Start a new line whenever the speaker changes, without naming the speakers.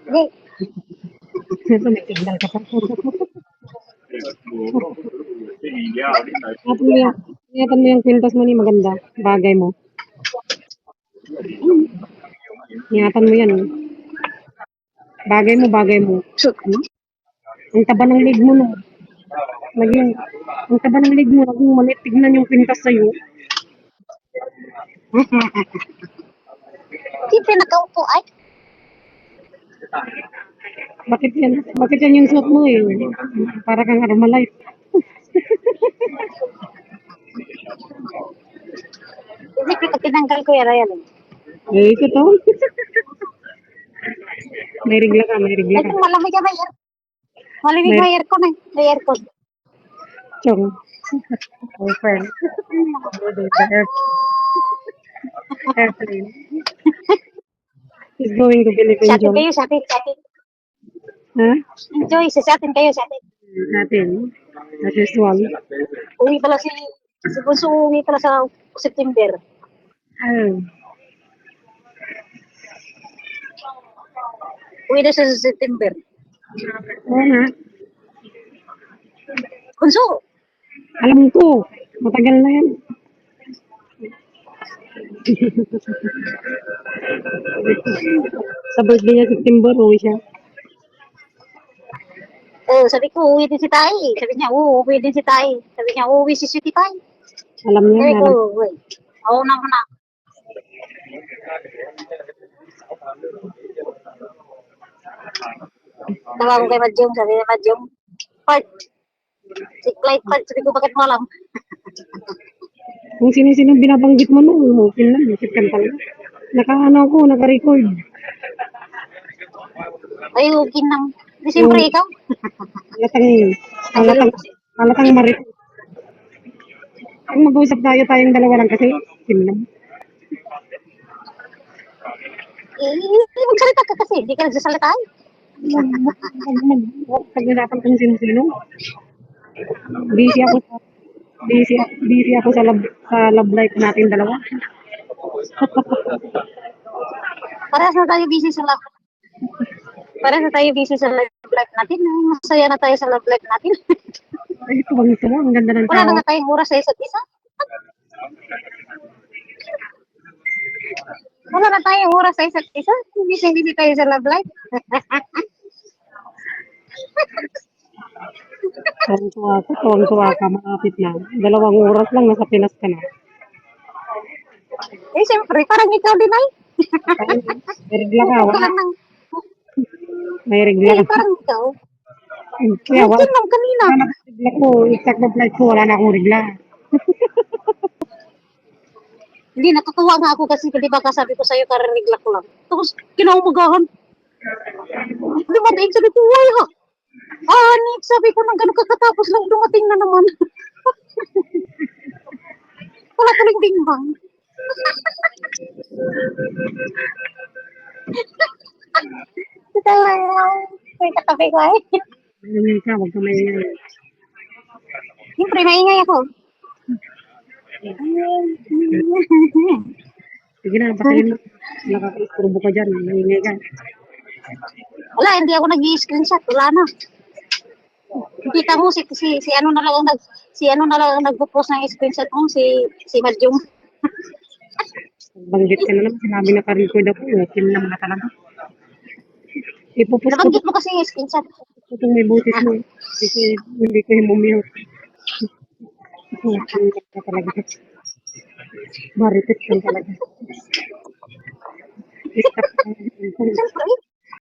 Hindi.
Ito, may signal ka pa. Ingatan mo yung kwintas mo ni maganda. Bagay mo. Ingatan mo yan. Bagay mo.
So, ano?
Ang taba ng leg mo, no? Naging, ang taba ng leg mo, naging maliit. Tignan yung kwintas sa'yo.
Siyempre nakaupo ay.
Bakit yan? Bakit yan yung suot mo eh? Para kang Herbalife.
Siyempre pag tinanggal ko yan, ayan.
Eh, ito to. May regla ka.
Ito malamig ka ba yan? Malamig
May
na aircon eh. May aircon.
chong. Open. Airplane. Is going to Philippine
Sa atin
Jong.
kayo, sa atin.
Ha?
Enjoy, sa atin kayo, sa atin.
Natin. As usual.
Uwi pala si Bunso, uwi pala sa September.
Ah.
Uwi na siya sa September.
Oo nga.
Bunso,
Alam ko. Matagal na yan. Sa birthday niya, September, uwi siya.
sabi ko, uwi din si Tay. Sabi niya, uwi din si Tay. Sabi niya, uwi si Sweetie Tay.
Alam niya.
Sabi ko, uwi. Oo naman na. Tawag ko kay Madjong, sabi niya, Madjong, part. Si Clyde part. Sabi ko, bakit mo alam?
Kung sino-sino binabanggit mo noon, okay lang. Isip ka talaga. Naka-record.
Ay, okay nang. Di siyempre ikaw.
Halatang marit. Kung mag-usap tayong dalawa lang kasi, yun lang.
Magsalita ka kasi, hindi ka nagsasalita.
Pag-usapan kung sino-sino. Busy ako sa love life natin dalawa.
Parehas na tayo busy sa love. Parehas na tayo busy sa love life natin. Masaya na tayo sa love life natin.
Ay, tuwang-tuwa. Ang ganda ng
Wala
tao.
na nga tayong oras sa isa't isa. Wala na tayong oras sa isa't isa. Busy tayo sa love life.
Tuwang-tuwa ka, malapit na. 2 oras lang, nasa Pinas ka na.
Eh, siyempre, parang ikaw din ay.
May regla ka,
Pupo ka
wala.
lang ng...
May regla
Eh,
ka.
parang ikaw.
Kaya wala.
Yan lang kanina.
Wala na regla ko. Exact na flight ko, wala na akong regla.
Hindi, natutuwa nga ako kasi di ba kasabi ko sa'yo, kararigla ko lang. Tapos, kinaumagahan. Di ba, dahil sabi ko, why ha? Nick, sabi ko nang gano'n kakatapos lang dumating na naman. Wala ko rin bingbang. Ito lang lang. May katabi ko eh.
Maingay ka, huwag ka maingay.
Siyempre, maingay ako.
Sige na, patayin mo. Nakaka-isturbo ka dyan, maingay ka.
Wala, hindi ako nag-i-screenshot. Wala na. Kita mo si ano na lang ang nagpo-post ng screenshot mo, si Madyong.
Banggit ka na naman, sinabi na ka-record ako, okay lang na talaga. Ipupus ko
Nabanggit mo kasi yung screenshot.
kung may boses mo. Kasi hindi ko himumute. Ang ka talaga. Marites ka talaga.